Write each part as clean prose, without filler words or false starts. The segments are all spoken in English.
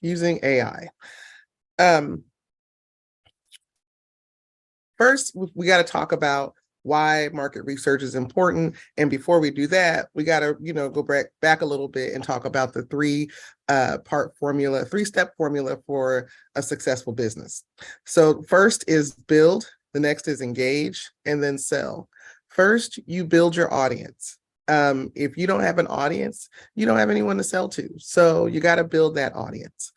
using AI. Um, First, we got to talk about why market research is important. And before we do that, we got to, go back a little bit and talk about the three-step formula for a successful business. So first is build, the next is engage, and then sell. First, you build your audience. If you don't have an audience, you don't have anyone to sell to. So you got to build that audience.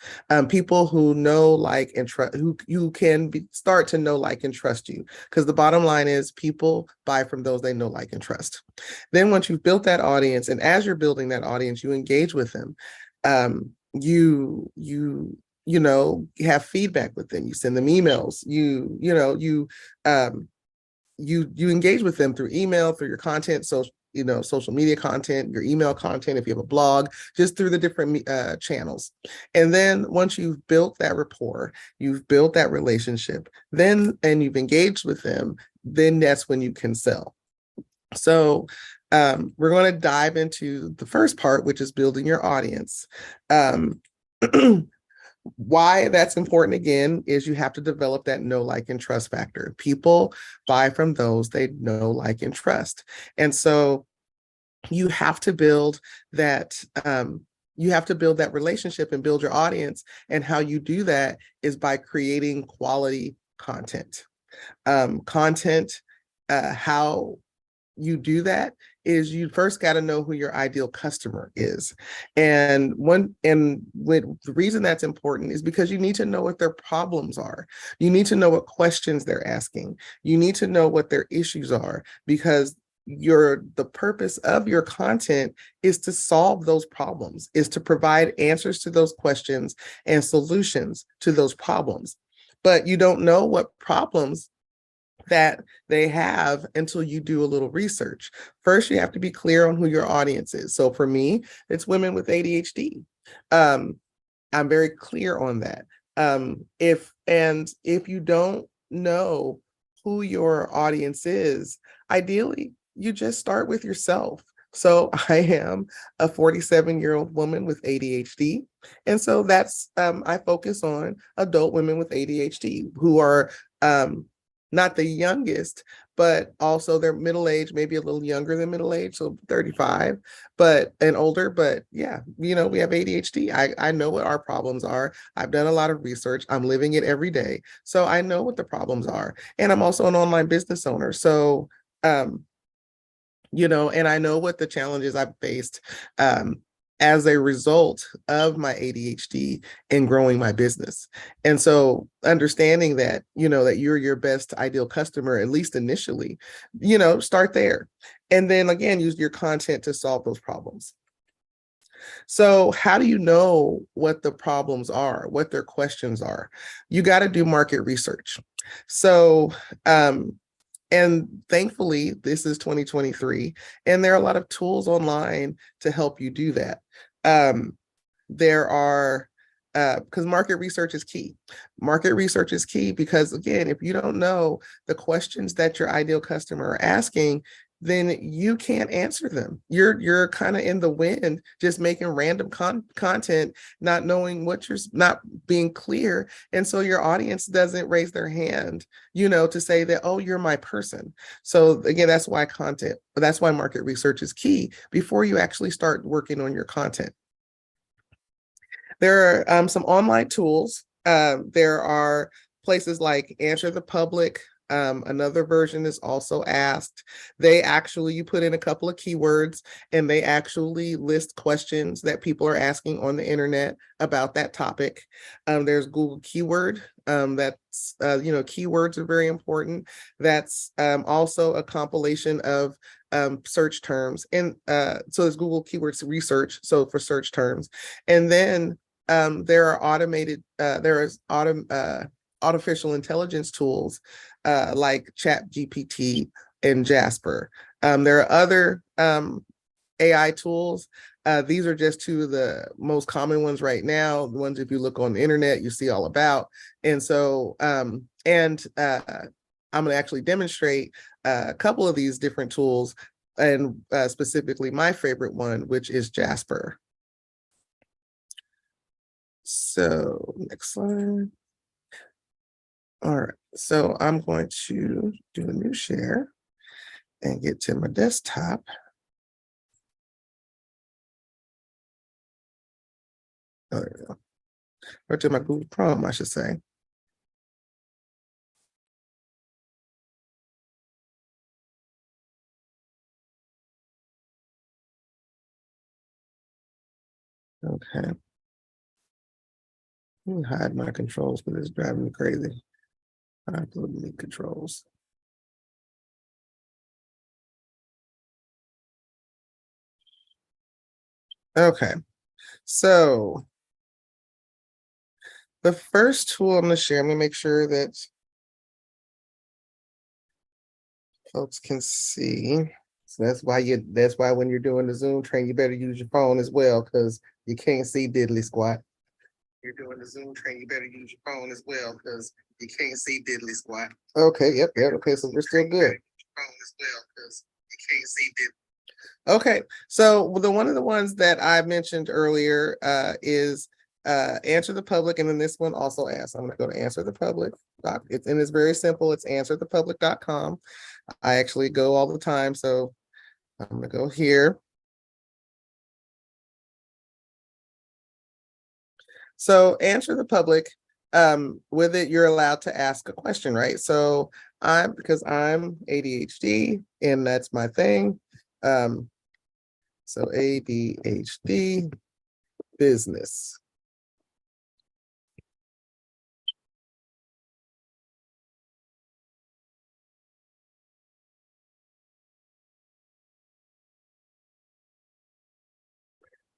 People who know, like, and trust, who can start to know, like, and trust you. Because the bottom line is people buy from those they know, like, and trust. Then once you've built that audience, and as you're building that audience, you engage with them. You have feedback with them. You send them emails. You engage with them through email, through your content, social media content, your email content, if you have a blog, just through the different channels. And then once you've built that rapport, you've built that relationship, and you've engaged with them, then that's when you can sell. So we're going to dive into the first part, which is building your audience. Why that's important, again, is you have to develop that know, like, and trust factor. People buy from those they know, like, and trust. And so you have to build that relationship and build your audience. And how you do that is by creating quality content. How you do that is you first got to know who your ideal customer is. And the reason that's important is because you need to know what their problems are. You need to know what questions they're asking. You need to know what their issues are, because the purpose of your content is to solve those problems, is to provide answers to those questions and solutions to those problems. But you don't know what problems that they have until you do a little research. First, you have to be clear on who your audience is. So for me, it's women with ADHD. I'm very clear on that. If you don't know who your audience is, ideally, you just start with yourself. So I am a 47-year-old woman with ADHD. And so that's, I focus on adult women with ADHD who are not the youngest, but also they're middle-aged, maybe a little younger than middle-aged, so 35, and older. But yeah, we have ADHD. I know what our problems are. I've done a lot of research. I'm living it every day. So I know what the problems are. And I'm also an online business owner. So, and I know what the challenges I've faced as a result of my ADHD in growing my business. And so understanding that, that you're your best ideal customer, at least initially, start there. And then again, use your content to solve those problems. So how do you know what the problems are, what their questions are? You got to do market research. So, and thankfully, this is 2023, and there are a lot of tools online to help you do that. There are, because market research is key. Market research is key because, again, if you don't know the questions that your ideal customer are asking, then you can't answer them. You're kind of in the wind, just making random content, not knowing not being clear. And so your audience doesn't raise their hand, to say that, oh, you're my person. So again, that's why market research is key before you actually start working on your content. There are some online tools. There are places like Answer the Public. Another version is also Asked. You put in a couple of keywords and they actually list questions that people are asking on the internet about that topic. There's Google Keyword. Keywords are very important. That's also a compilation of search terms. And so there's Google Keywords Research, so for search terms. And then there are artificial intelligence tools like ChatGPT and Jasper. There are other AI tools. These are just two of the most common ones right now. The ones, if you look on the internet, you see all about. And so, I'm going to actually demonstrate a couple of these different tools, and specifically my favorite one, which is Jasper. So next slide. All right, so I'm going to do a new share and get to my desktop. Oh, there we go. Or to my Google Chrome, I should say. Okay. Let me hide my controls because it's driving me crazy. I have to delete controls. Okay, so the first tool I'm going to share, I'm going to make sure that folks can see. So that's why when you're doing the Zoom train, you better use your phone as well because you can't see diddly squat. You're doing the Zoom train, you better use your phone as well because you can't see diddly squat. Okay, yep. Okay, so we're still good. Okay, so one of the ones that I mentioned earlier is answer the public, and then this one also asks. I'm going to go to answer the public. It's very simple. It's answerthepublic.com. I actually go all the time, so I'm going to go here. So answer the public. With it, you're allowed to ask a question, right? So because I'm ADHD and that's my thing. So ADHD business.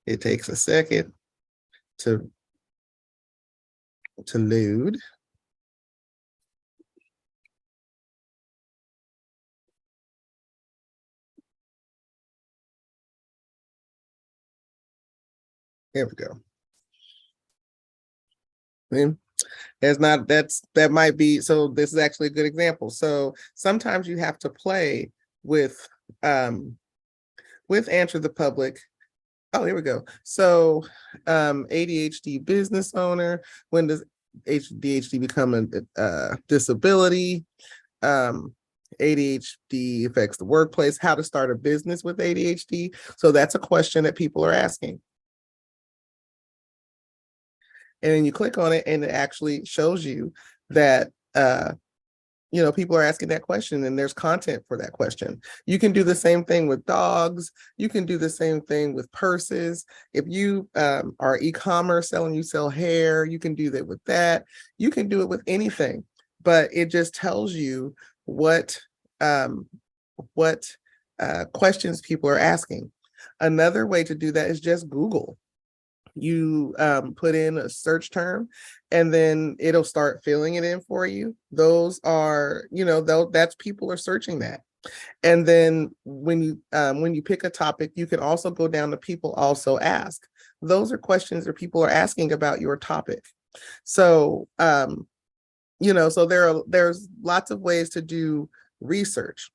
It takes a second to load. There we go. That might be, so this is actually a good example. So sometimes you have to play with answer the public. Oh, here we go. So ADHD business owner, when does ADHD become a disability? ADHD affects the workplace, how to start a business with ADHD. So that's a question that people are asking. And then you click on it and it actually shows you that people are asking that question and there's content for that question. You can do the same thing with dogs. You can do the same thing with purses. If you are e-commerce selling, you sell hair, you can do that with that. You can do it with anything, but it just tells you what questions people are asking. Another way to do that is just Google. You put in a search term and then it'll start filling it in for you. Those are, that's people are searching that. And then when you pick a topic, you can also go down to people also ask. Those are questions that people are asking about your topic. So, so there's lots of ways to do research.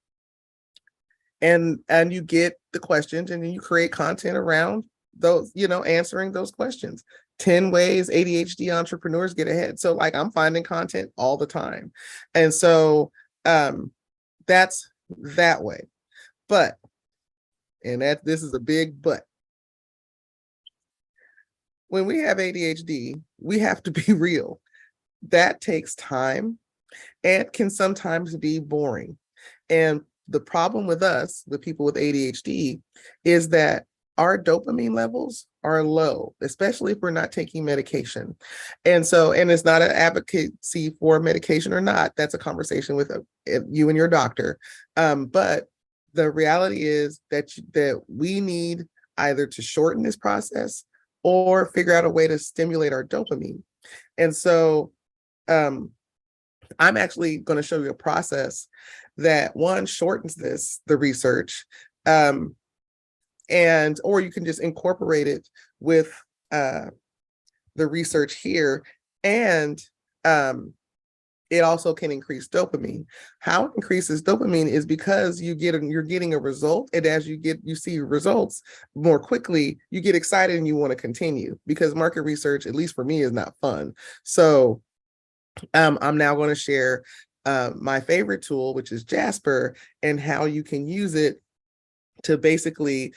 And you get the questions and then you create content around those, answering those questions. 10 ways ADHD entrepreneurs get ahead. So like I'm finding content all the time. And so that's that way. But, and this is a big but. When we have ADHD, we have to be real. That takes time and can sometimes be boring. And the problem with us, with people with ADHD, is that our dopamine levels are low, especially if we're not taking medication. And it's not an advocacy for medication or not. That's a conversation with you and your doctor. But the reality is that we need either to shorten this process or figure out a way to stimulate our dopamine. And so I'm actually going to show you a process that one shortens the research, or you can just incorporate it with the research here. And it also can increase dopamine. How it increases dopamine is because you're getting a result, and as you see results more quickly, you get excited and you want to continue, because market research, at least for me, is not fun. So I'm now going to share my favorite tool, which is Jasper, and how you can use it to basically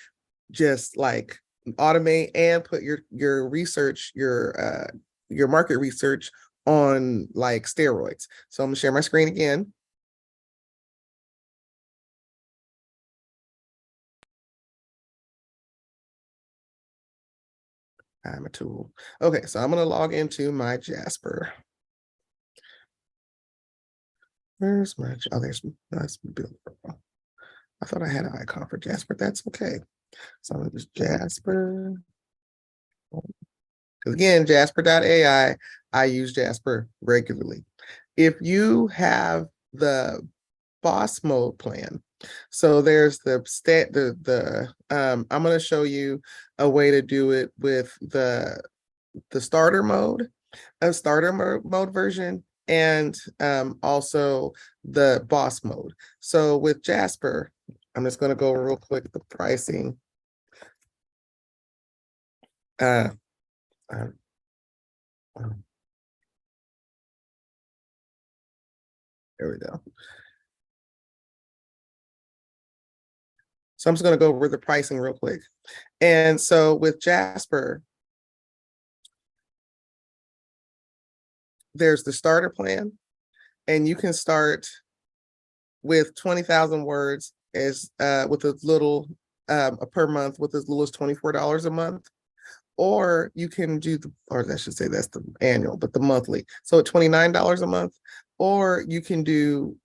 just like automate and put your research, your market research on like steroids. So I'm gonna share my screen again. I'm a tool. Okay, so I'm gonna log into my Jasper. Where's my, oh, that's build. I thought I had an icon for Jasper. That's okay. So I'm gonna just Jasper. Again, Jasper.ai, I use Jasper regularly. If you have the boss mode plan, so there's I'm going to show you a way to do it with the starter mode, a mode version, and also the boss mode. So with Jasper, I'm just going to go real quick, the pricing. Uh, uh, there we go. So I'm just going to go over the pricing real quick. And so with Jasper, there's the starter plan, and you can start with 20,000 words as with as little per month, with as little as $24 a month. Or you can do or I should say that's the annual, but the monthly. So at $29 a month, or you can do,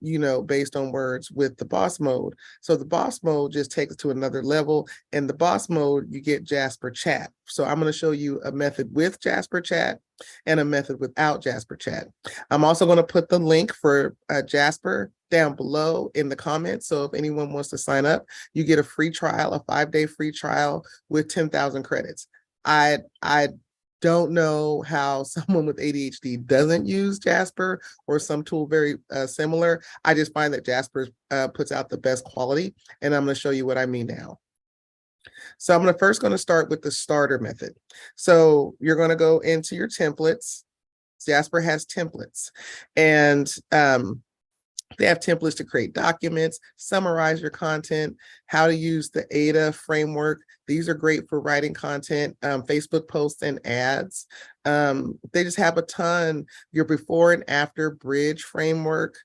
based on words with the boss mode. So the boss mode just takes it to another level. In the boss mode, you get Jasper Chat. So I'm going to show you a method with Jasper Chat and a method without Jasper Chat. I'm also going to put the link for Jasper down below in the comments. So if anyone wants to sign up, you get a free trial, a 5-day free trial with 10,000 credits. I don't know how someone with ADHD doesn't use Jasper or some tool very similar. I just find that Jasper puts out the best quality, and I'm going to show you what I mean now. So I'm first going to start with the starter method. So you're going to go into your templates. Jasper has templates, and they have templates to create documents, summarize your content, how to use the AIDA framework. These are great for writing content, Facebook posts and ads. They just have a ton, your before and after bridge framework.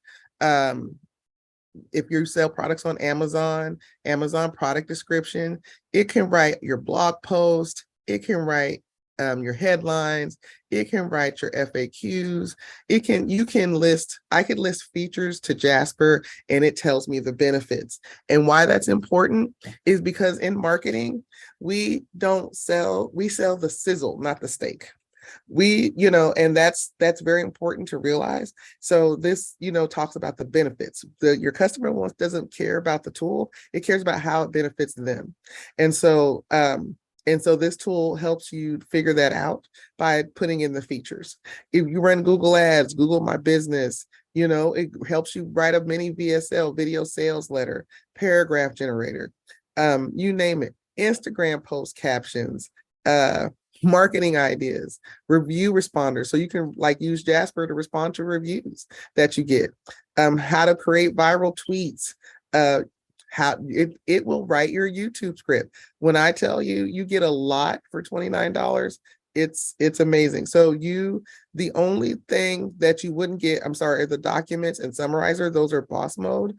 If you sell products on Amazon product description, it can write your blog post, it can write your headlines, it can write your FAQs, I could list features to Jasper and it tells me the benefits. And why that's important is because in marketing, we sell the sizzle, not the steak. And that's very important to realize. So this, talks about the benefits. Your customer doesn't care about the tool, it cares about how it benefits them. And so this tool helps you figure that out by putting in the features. If you run Google Ads, Google My Business, it helps you write a mini VSL, video sales letter, paragraph generator, you name it, Instagram post captions, marketing ideas, review responders. So you can use Jasper to respond to reviews that you get, how to create viral tweets, how it will write your YouTube script. When I tell you, you get a lot for $29, it's amazing. So the only thing that you wouldn't get, I'm sorry, are the documents and summarizer. Those are boss mode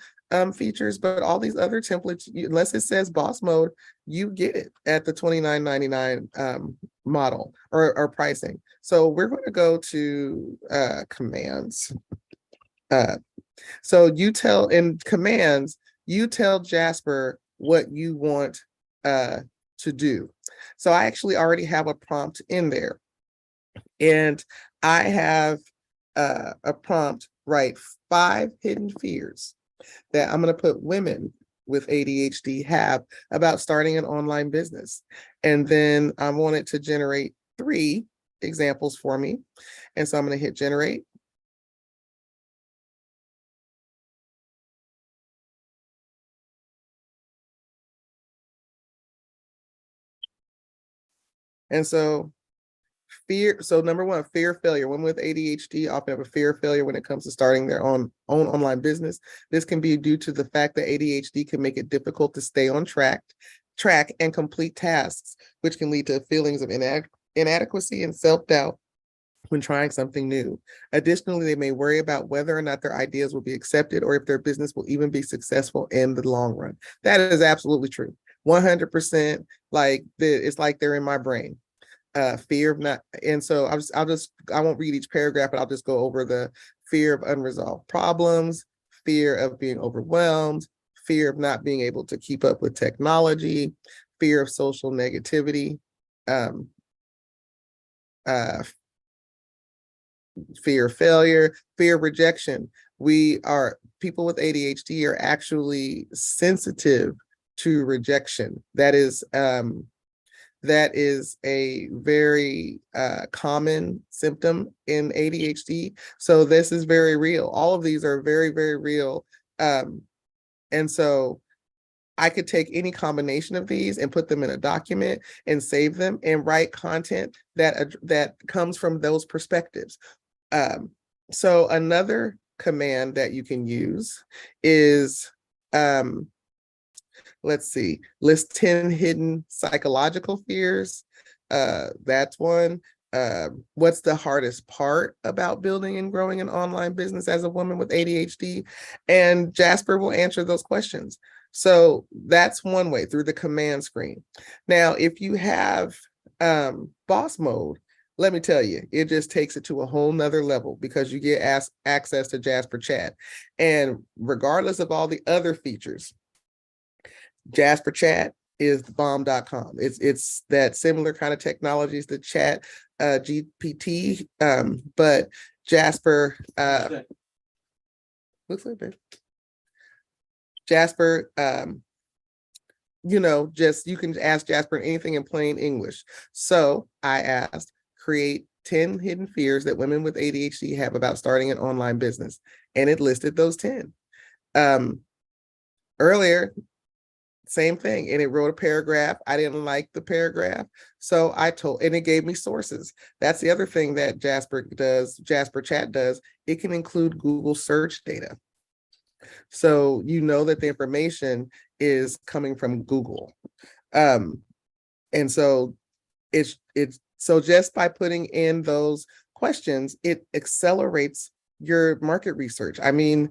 features, but all these other templates, unless it says boss mode, you get it at the $29.99 model or pricing. So we're going to go to commands. So in commands, you tell Jasper what you want to do. So I actually already have a prompt in there, and I have a prompt, write 5 hidden fears that I'm going to put women with ADHD have about starting an online business. And then I want it to generate 3 examples for me. And so I'm going to hit generate. And so number one, fear of failure. Women with ADHD often have a fear of failure when it comes to starting their own online business. This can be due to the fact that ADHD can make it difficult to stay on track and complete tasks, which can lead to feelings of inadequacy and self-doubt when trying something new. Additionally, they may worry about whether or not their ideas will be accepted or if their business will even be successful in the long run. That is absolutely true. 100%. It's like they're in my brain. Fear of not, and so I won't read each paragraph, but I'll just go over the fear of unresolved problems, fear of being overwhelmed, fear of not being able to keep up with technology, fear of social negativity, um, uh, fear of failure, fear of rejection. People with ADHD are actually sensitive to rejection. That is a very common symptom in ADHD. So this is very real. All of these are very, very real. And so I could take any combination of these and put them in a document and save them and write content that comes from those perspectives. So another command that you can use is, let's see, list 10 hidden psychological fears. That's one. What's the hardest part about building and growing an online business as a woman with ADHD? And Jasper will answer those questions. So that's one way, through the command screen. Now, if you have boss mode, let me tell you, it just takes it to a whole nother level because you get access to Jasper Chat. And regardless of all the other features, Jasper Chat is bomb.com. It's that similar kind of technologies to Chat GPT, but Jasper looks like that. Jasper, just you can ask Jasper anything in plain English. So I asked, create 10 hidden fears that women with ADHD have about starting an online business, and it listed those 10. Earlier, same thing, and it wrote a paragraph. I didn't like the paragraph, so and it gave me sources. That's the other thing that Jasper Chat does. It can include Google search data, so you know that the information is coming from Google. And so it's so just by putting in those questions, it accelerates your market research. I mean,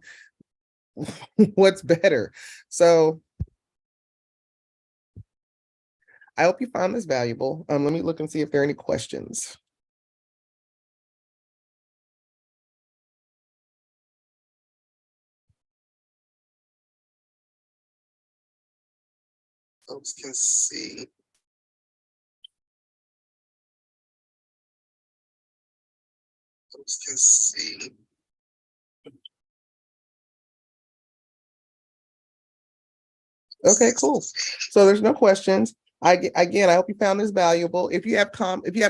what's better? So I hope you found this valuable. Let me look and see if there are any questions. Folks can see. Folks can see. Okay, cool. So there's no questions. Again, I hope you found this valuable. If you have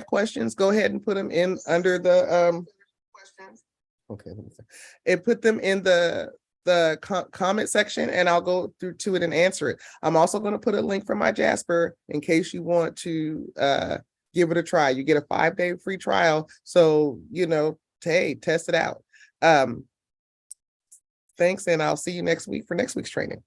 questions, go ahead and put them in under the questions. Okay, let me see. And put them in the comment section, and I'll go through to it and answer it. I'm also going to put a link for my Jasper in case you want to give it a try. You get a 5-day free trial, so hey, test it out. Thanks, and I'll see you next week for next week's training.